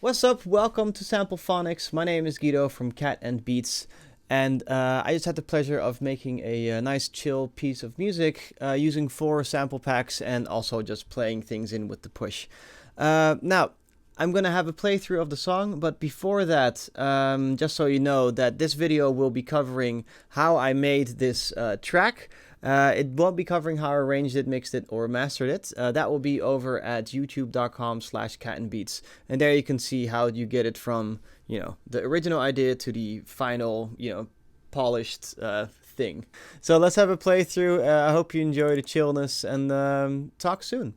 What's up? Welcome to Samplephonics. My name is Guido from Cat and Beats, and I just had the pleasure of making a nice chill piece of music using 4 sample packs and also just playing things in with the push. Now, I'm gonna have a playthrough of the song, but before that, just so you know that this video will be covering how I made this track. It won't be covering how I arranged it, mixed it, or mastered it. That will be over at youtube.com/catandbeats. And there you can see how you get it from, the original idea to the final, polished thing. So let's have a playthrough. I hope you enjoy the chillness and talk soon.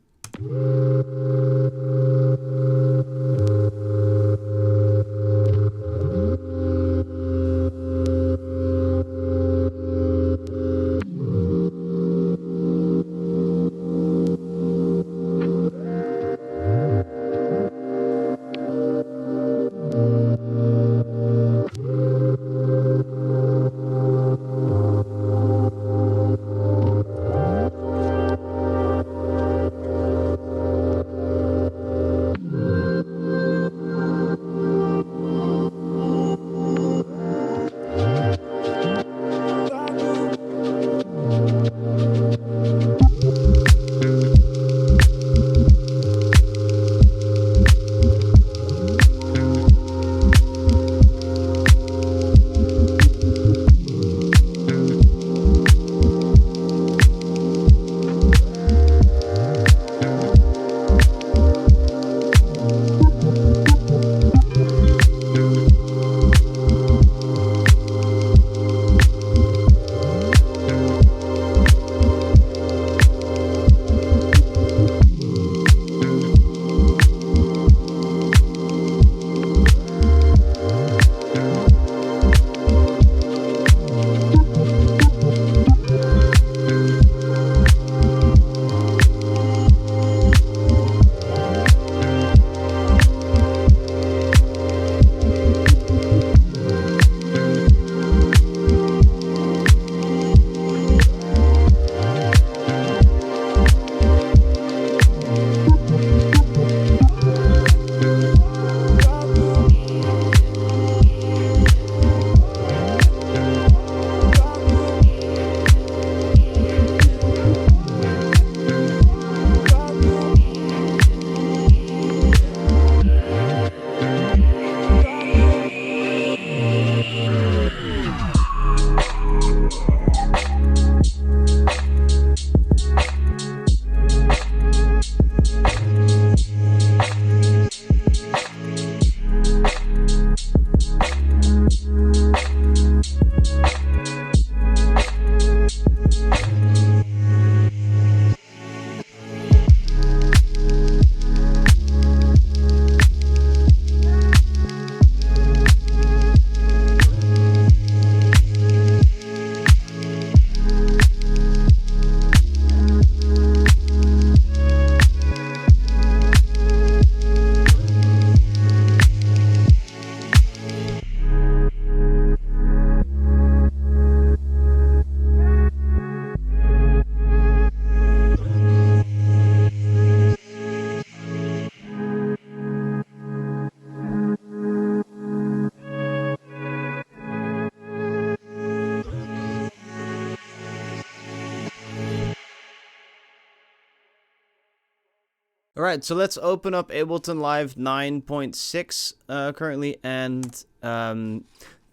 Alright, so let's open up Ableton Live 9.6 currently and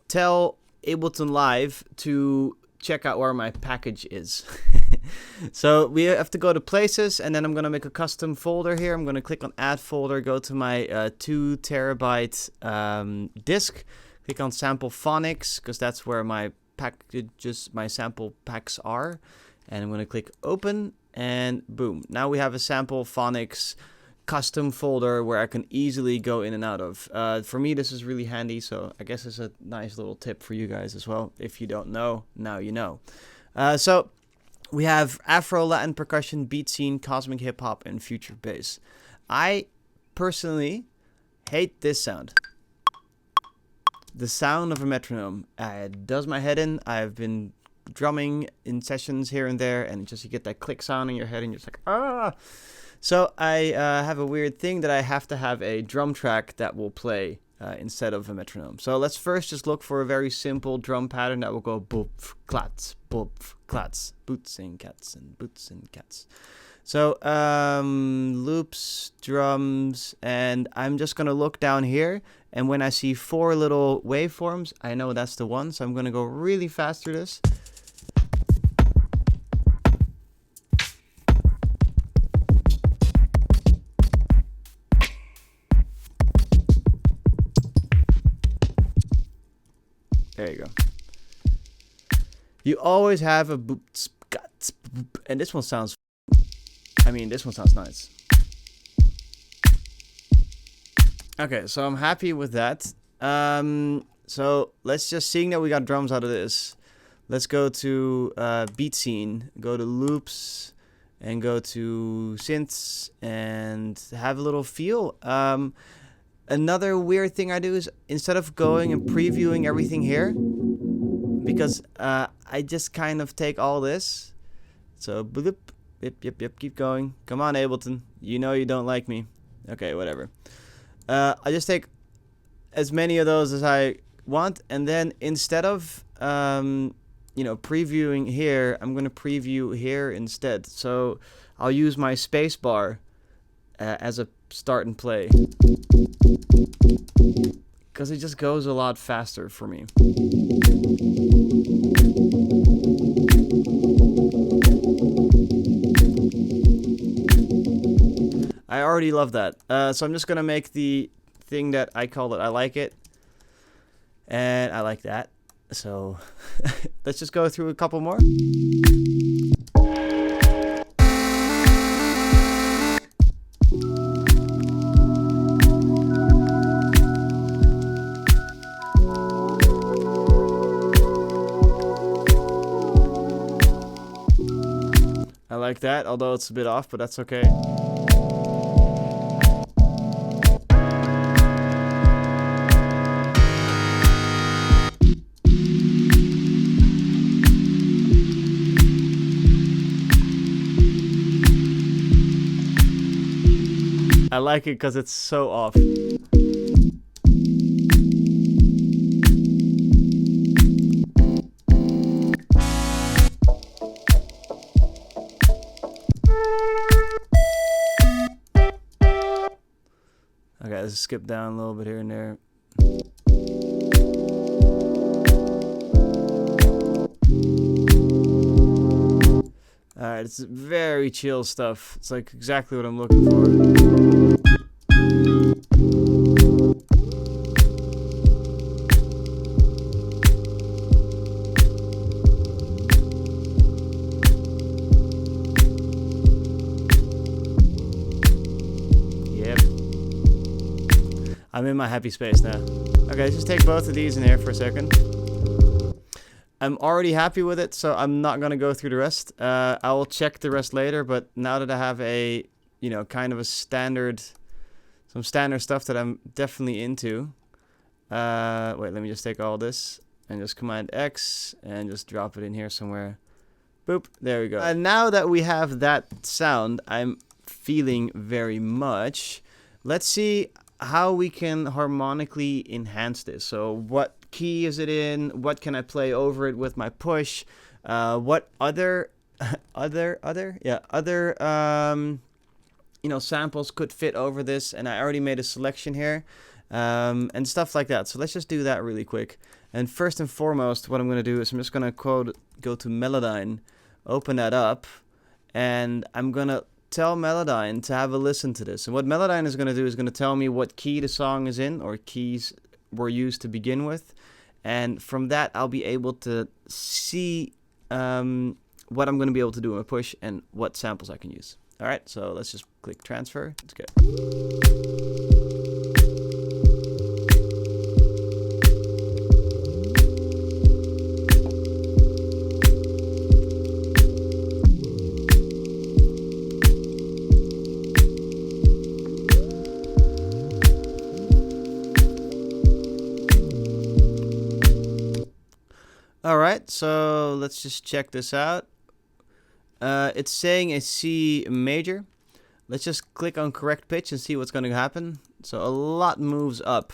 tell Ableton Live to check out where my package is. So we have to go to places, and then I'm going to make a custom folder here. I'm going to click on add folder, go to my 2 terabyte disk, click on Samplephonics, because that's where my packages, my sample packs are. And I'm going to click open, and boom. Now we have a Samplephonics custom folder where I can easily go in and out of. For me, this is really handy, so I guess it's a nice little tip for you guys as well. If you don't know, now you know. So we have Afro, Latin percussion, beat scene, cosmic hip hop, and future bass. I personally hate this sound. The sound of a metronome. It does my head in. I've been drumming in sessions here and there, and just you get that click sound in your head, and you're just like, ah. So I have a weird thing that I have to have a drum track that will play instead of a metronome. So let's first just look for a very simple drum pattern that will go boop, clats, boots and cats and boots and cats. So loops, drums, and I'm just gonna look down here, and when I see 4 little waveforms, I know that's the one. So I'm gonna go really fast through this. There you go. You always have a boop, and this one sounds, this one sounds nice. Okay, so I'm happy with that. So let's just, seeing that we got drums out of this, let's go to beat scene, go to loops, and go to synths, and have a little feel. Another weird thing I do is, instead of going and previewing everything here, because I just kind of take all this. So bloop, yep, keep going. Come on, Ableton. You know you don't like me. Okay, whatever. I just take as many of those as I want, and then instead of previewing here, I'm gonna preview here instead. So I'll use my space bar as a start and play, because it just goes a lot faster for me. I already love that. So I'm just gonna make the thing that I call it I like it, and I like that. So let's just go through a couple more. I like that, although it's a bit off, but that's okay. I like it because it's so off. Okay, let's skip down a little bit here and there. Alright, it's very chill stuff. It's like exactly what I'm looking for. I'm in my happy space now. Okay, let's just take both of these in here for a second. I'm already happy with it, so I'm not going to go through the rest. I will check the rest later, but now that I have a, kind of a standard, some standard stuff that I'm definitely into. Wait, let me just take all this and just Command X and just drop it in here somewhere. Boop, there we go. And now that we have that sound, I'm feeling very much. Let's see how we can harmonically enhance this. So what key is it in? What can I play over it with my push? What other samples could fit over this? And I already made a selection here, and stuff like that. So let's just do that really quick. And first and foremost, what I'm going to do is I'm just going to go to Melodyne, open that up, and I'm going to tell Melodyne to have a listen to this. And what Melodyne is going to do is going to tell me what key the song is in, or keys were used to begin with. And from that, I'll be able to see what I'm going to be able to do in a push and what samples I can use. All right, so let's just click transfer. Let's go. Alright, so let's just check this out. It's saying a C major. let's just click on correct pitch and see what's going to happen. So a lot moves up.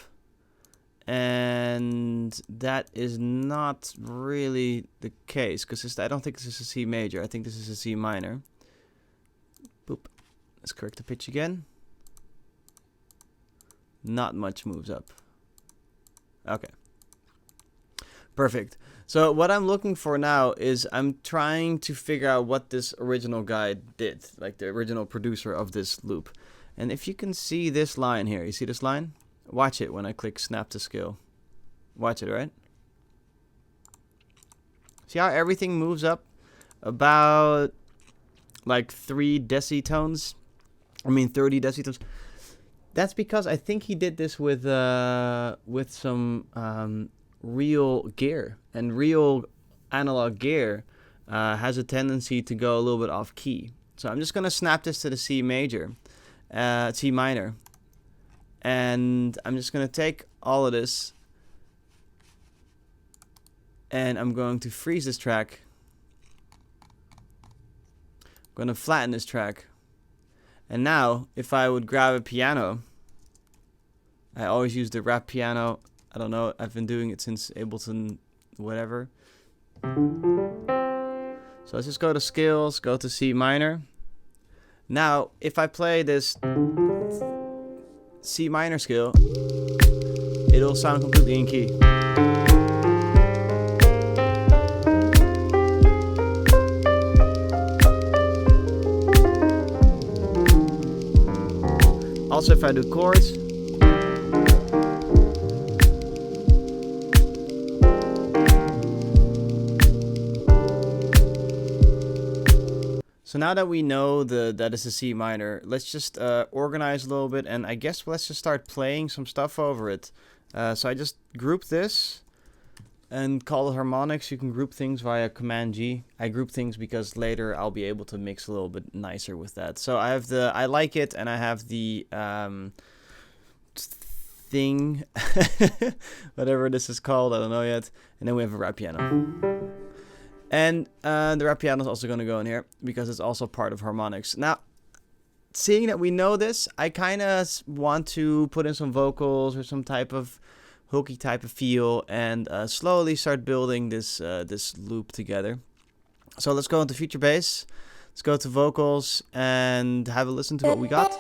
And that is not really the case, because I don't think this is a C major. I think this is a C minor. Boop. Let's correct the pitch again. Not much moves up. Okay. Perfect. So what I'm looking for now is I'm trying to figure out what this original guy did, like the original producer of this loop. And if you can see this line here, you see this line? Watch it when I click snap to scale. Watch it, right? See how everything moves up about like 3 decitones? I mean 30 decitones. That's because I think he did this with some real gear, and real analog gear has a tendency to go a little bit off key. So I'm just gonna snap this to the C major, C minor, and I'm just gonna take all of this, and I'm going to freeze this track. I'm gonna flatten this track, and now if I would grab a piano, I always use the rap piano. I don't know, I've been doing it since Ableton whatever. So let's just go to scales, go to C minor. Now, if I play this C minor scale, it'll sound completely in key. Also, if I do chords, so now that we know that it's a C minor, let's just organize a little bit, and I guess let's just start playing some stuff over it. So I just grouped this and call it harmonics. You can group things via Command G. I group things because later I'll be able to mix a little bit nicer with that. So I have the I like it, and I have the thing, whatever this is called, I don't know yet. And then we have a rap piano. And the rap piano is also going to go in here because it's also part of harmonics. Now, seeing that we know this, I kind of want to put in some vocals or some type of hooky type of feel, and slowly start building this this loop together. So let's go into Future Bass. Let's go to vocals and have a listen to what we got.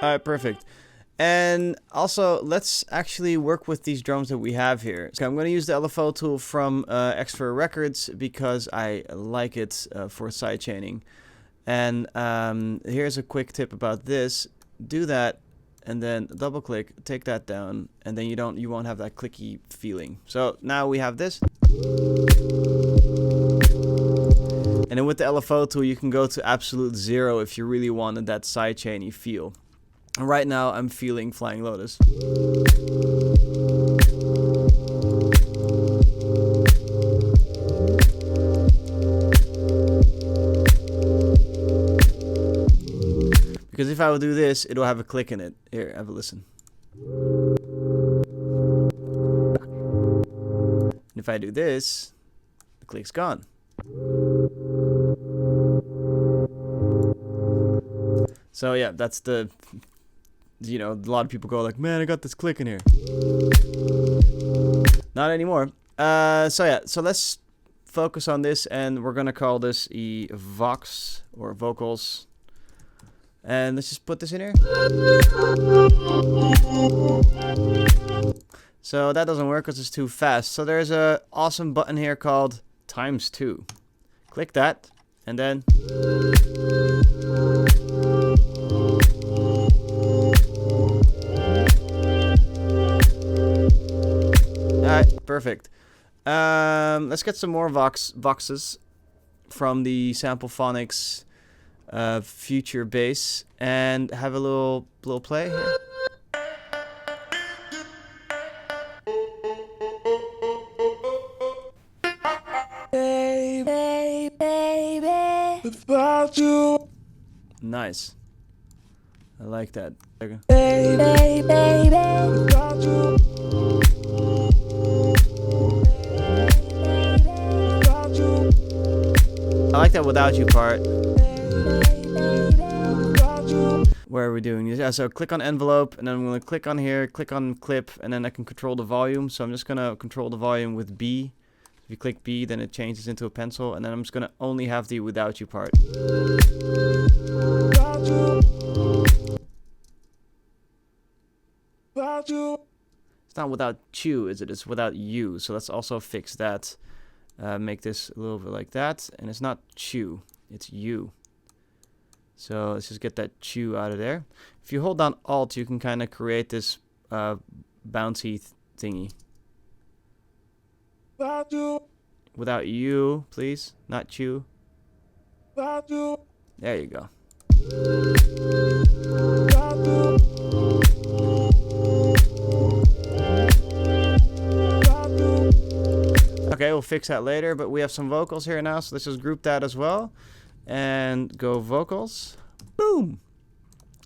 Alright, perfect. And also, let's actually work with these drums that we have here. So I'm going to use the LFO tool from Extra Records because I like it for sidechaining. And here's a quick tip about this. Do that, and then double click, take that down, and then you won't have that clicky feeling. So now we have this. And then with the LFO tool, you can go to absolute 0 if you really wanted that sidechainy feel. And right now, I'm feeling Flying Lotus. Because if I would do this, it'll have a click in it. Here, have a listen. And if I do this, the click's gone. So yeah, that's the, you know, a lot of people go like, man, I got this click in here. Not anymore. So yeah, so let's focus on this, and we're gonna call this Vox or vocals. And let's just put this in here. So that doesn't work because it's too fast. So there's a awesome button here called ×2. Click that, and then alright, perfect. Let's get some more voxes from the Samplephonics Future Bass and have a little play here. Baby, without you. Nice. I like that. I like that without you part. Where are we doing this? Yeah, so click on envelope, and then I'm going to click on here, click on clip, and then I can control the volume. So I'm just going to control the volume with B. If you click B, then it changes into a pencil, and then I'm just going to only have the without you part. It's not without you, is it? It's without you. So let's also fix that. Make this a little bit like that. And it's not chew, it's you. So let's just get that chew out of there. If you hold down Alt, you can kind of create this bouncy thingy. Without you, please. Not chew. There you go. Okay, we'll fix that later, but we have some vocals here now, so let's just group that as well. And go vocals. Boom!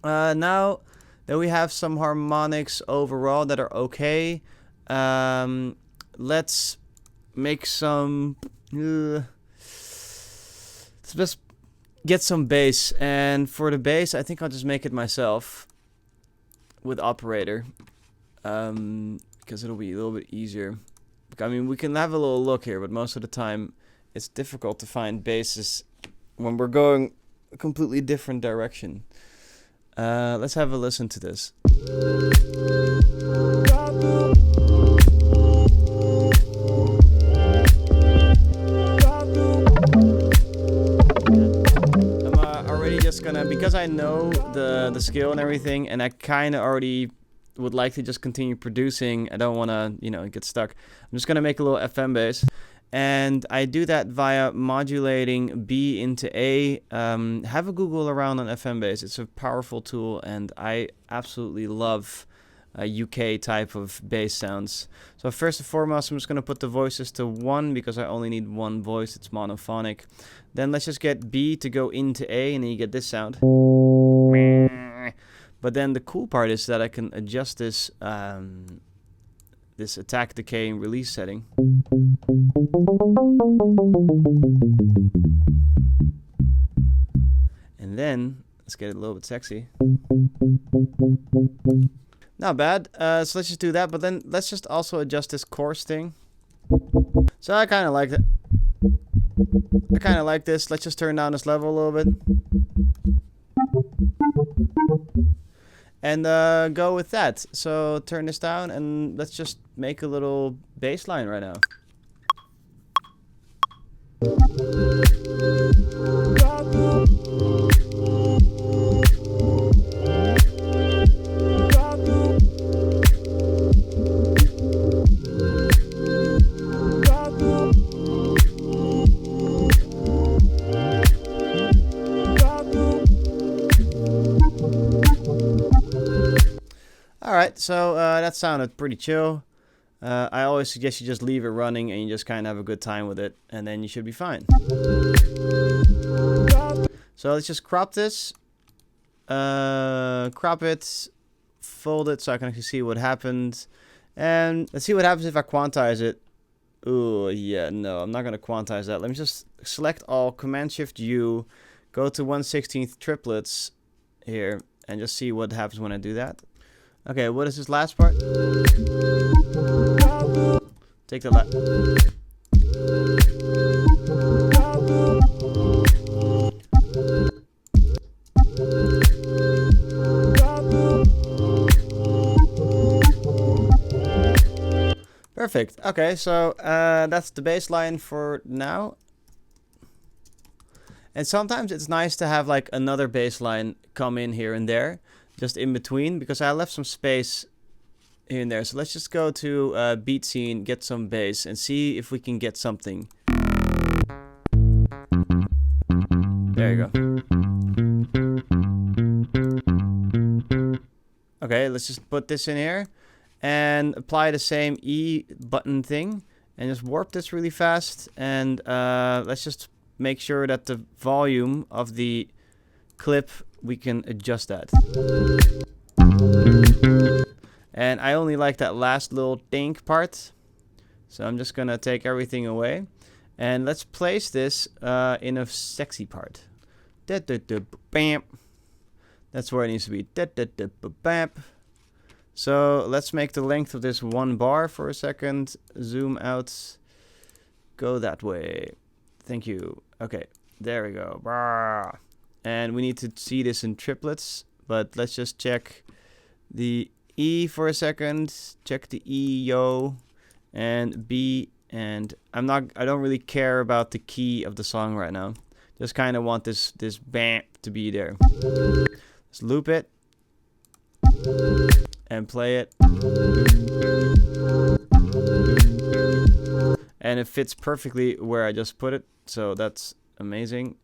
Now that we have some harmonics overall that are okay, let's make some... let's just get some bass. And for the bass, I think I'll just make it myself with operator. Because it'll be a little bit easier. I mean, we can have a little look here, but most of the time it's difficult to find basses when we're going a completely different direction. Let's have a listen to this. I'm already just gonna, because I know the skill and everything, and I kind of already would like to just continue producing. I don't want to, you know, get stuck. I'm just going to make a little FM bass. And I do that via modulating B into A. Have a Google around on FM bass. It's a powerful tool, and I absolutely love UK type of bass sounds. So first and foremost, I'm just going to put the voices to 1 because I only need one voice. It's monophonic. Then let's just get B to go into A, and then you get this sound. But then the cool part is that I can adjust this this attack, decay, and release setting. And then let's get it a little bit sexy. Not bad. So let's just do that. But then let's just also adjust this chorus thing. So I kind of like that. I kind of like this. Let's just turn down this level a little bit. And go with that. So turn this down and let's just make a little bass line right now. Alright, so that sounded pretty chill. I always suggest you just leave it running and you just kind of have a good time with it, and then you should be fine. So let's just crop this. Crop it, fold it so I can actually see what happened. And let's see what happens if I quantize it. Ooh, yeah, no, I'm not going to quantize that. Let me just select all, Command-Shift-U, go to 1/16 triplets here, and just see what happens when I do that. Okay, what is this last part? Take the Perfect. Okay, so that's the bass line for now. And sometimes it's nice to have like another bass line come in here and there, just in between, because I left some space here and there. So let's just go to beat scene, get some bass, and see if we can get something. There you go. Okay, let's just put this in here and apply the same E button thing and just warp this really fast. And let's just make sure that the volume of the clip we can adjust that. And I only like that last little dink part. So I'm just gonna take everything away. And let's place this in a sexy part. Bam. That's where it needs to be. Bam. So let's make the length of this 1 bar for a second. Zoom out. Go that way. Thank you. Okay, there we go. And we need to see this in triplets, but let's just check the E for a second. Check the E, yo, and B, and I don't really care about the key of the song right now. Just kind of want this bam to be there. Let's loop it and play it. And it fits perfectly where I just put it, so that's amazing.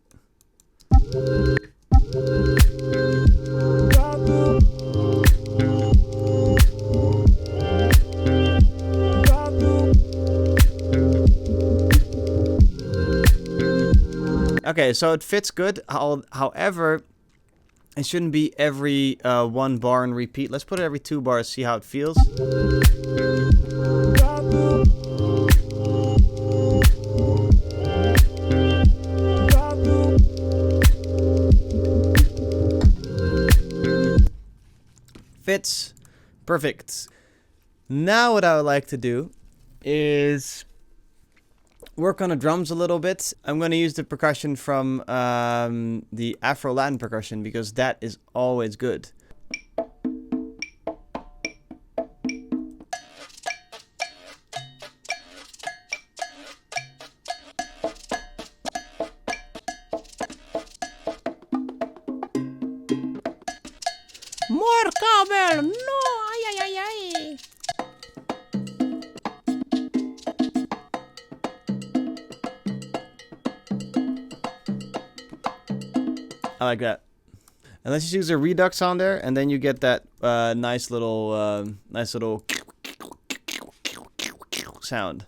Okay, so it fits good. However, it shouldn't be every 1 bar and repeat. Let's put it every 2 bars, see how it feels. Fits perfect. Now what I would like to do is work on the drums a little bit. I'm going to use the percussion from the Afro-Latin percussion because that is always good. More cowbell! No! Ay, ay, ay, ay! I like that. And let's just use a redux on there, and then you get that nice little sound.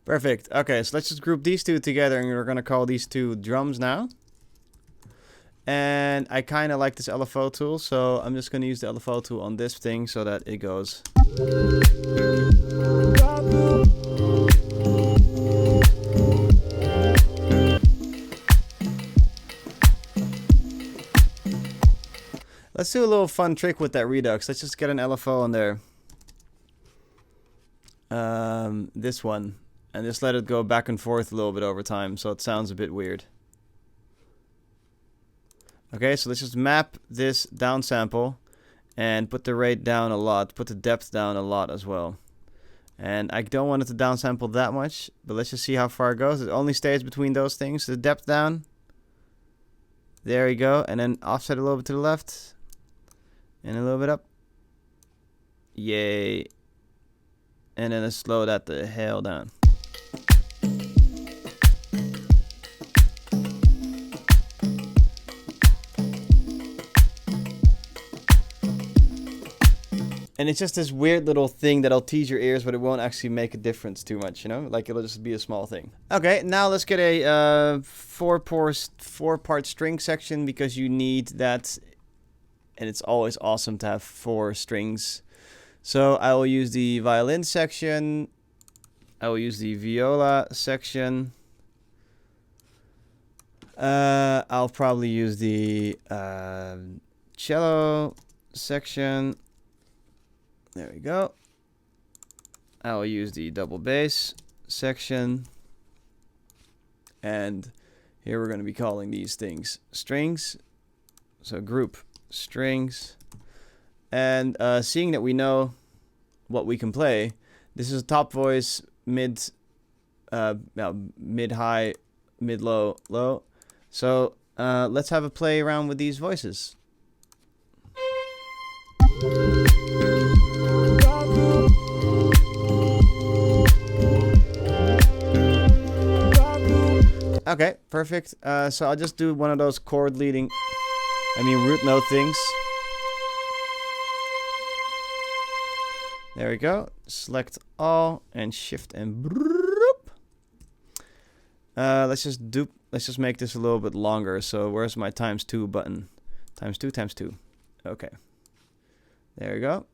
Perfect. Okay, so let's just group these two together, and we're gonna call these two drums now. And I kind of like this LFO tool, so I'm just going to use the LFO tool on this thing so that it goes. Let's do a little fun trick with that redux. Let's just get an LFO on there. This one. And just let it go back and forth a little bit over time so it sounds a bit weird. Okay, so let's just map this downsample and put the rate down a lot, put the depth down a lot as well. And I don't want it to downsample that much, but let's just see how far it goes. It only stays between those things, the depth down. There you go, and then offset a little bit to the left. And a little bit up. Yay. And then let's slow that the hell down. And it's just this weird little thing that'll tease your ears, but it won't actually make a difference too much, you know? Like, it'll just be a small thing. Okay, now let's get a four-part string section because you need that. And it's always awesome to have 4 strings. So I will use the violin section. I will use the viola section. I'll probably use the cello section. There we go. I will use the double bass section. And here we're going to be calling these things strings. So group strings. And seeing that we know what we can play, this is a top voice, mid high, mid low, low. So let's have a play around with these voices. Okay, perfect. So I'll just do one of those chord leading root note things. There we go. Select all and shift and broop. Let's just make this a little bit longer. So where's my ×2 button? ×2. Okay. There we go.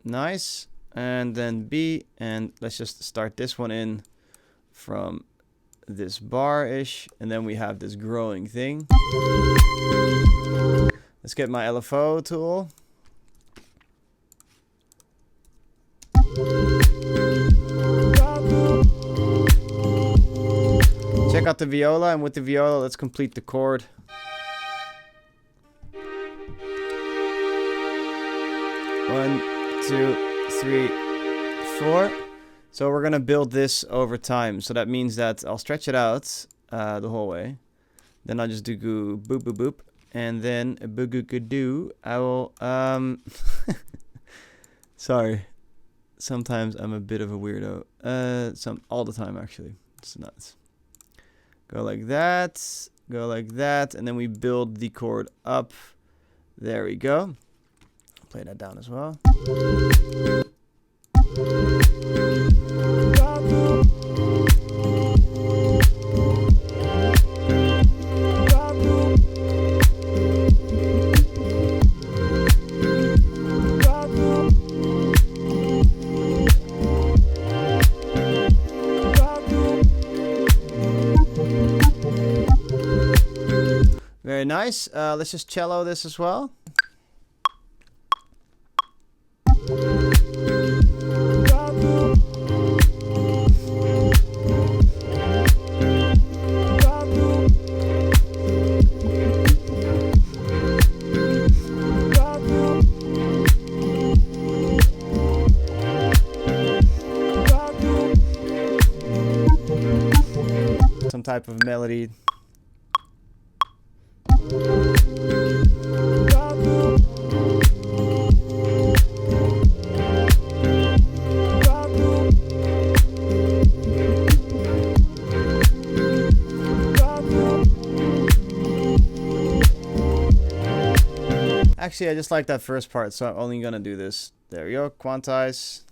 Nice. And then B, and let's just start this one in from this bar-ish, and then we have this growing thing. Let's get my LFO tool. Check out the viola, and with the viola, let's complete the chord. One, 2, 3, 4. So we're gonna build this over time. So that means that I'll stretch it out the whole way. Then I'll just do boop boop boop, and then do. I will sorry. Sometimes I'm a bit of a weirdo. All the time actually. It's nuts. Go like that, and then we build the chord up. There we go. Play that down as well. Very nice. Let's just cello this as well. Some type of melody. Actually, I just like that first part, so I'm only gonna do this. There we go, quantize.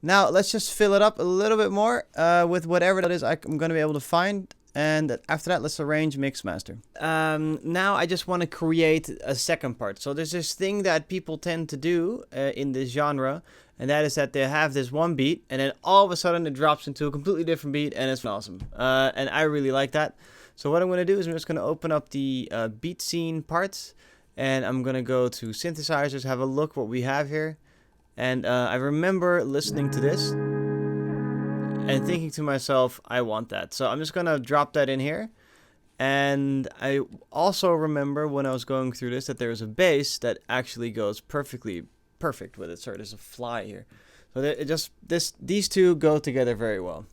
Now let's just fill it up a little bit more with whatever that is I'm going to be able to find. And after that, let's arrange, mix, master. Now I just want to create a second part. So there's this thing that people tend to do in this genre. And that is that they have this one beat. And then all of a sudden it drops into a completely different beat. And it's awesome. And I really like that. So what I'm going to do is I'm just going to open up the beat scene parts. And I'm going to go to synthesizers, have a look what we have here. And I remember listening to this and thinking to myself, I want that. So I'm just going to drop that in here. And I also remember when I was going through this that there's a bass that actually goes perfect with it. Sorry, there's a fly here. So these two go together very well.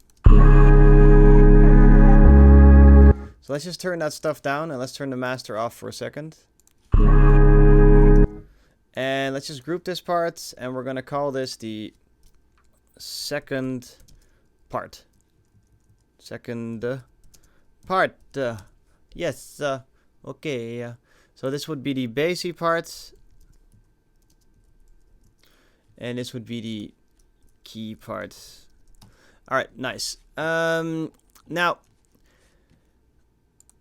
So let's just turn that stuff down and let's turn the master off for a second. And let's just group this part, and we're going to call this the second part. Second part. Yes. Okay. So this would be the bassy part. And this would be the key part. Alright, nice. Now,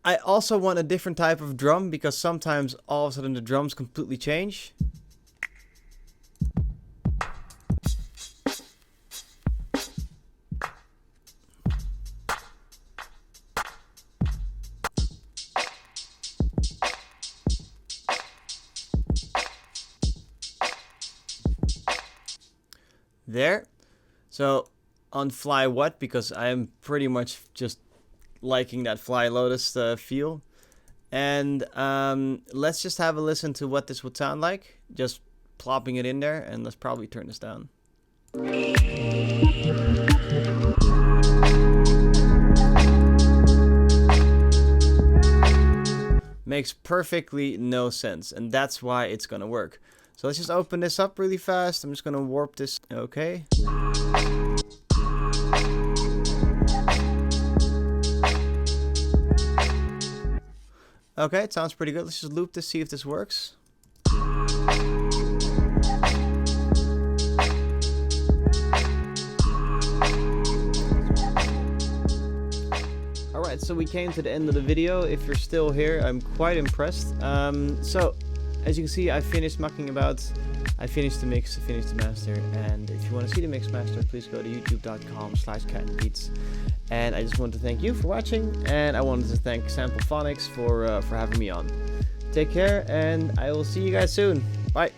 I also want a different type of drum, because sometimes all of a sudden the drums completely change. There. So on Fly What, because I am pretty much just liking that Flying Lotus feel. And let's just have a listen to what this would sound like. Just plopping it in there, and let's probably turn this down. Makes perfectly no sense, and that's why it's gonna work. So let's just open this up really fast. I'm just gonna warp this. Okay. Okay, it sounds pretty good. Let's just loop this, see if this works. Alright, so we came to the end of the video. If you're still here, I'm quite impressed. So, as you can see, I finished mucking about. I finished the mix, I finished the master, and if you want to see the mix master, please go to youtube.com/catandbeats. And I just want to thank you for watching, and I wanted to thank Samplephonics for having me on. Take care, and I will see you guys soon. Bye.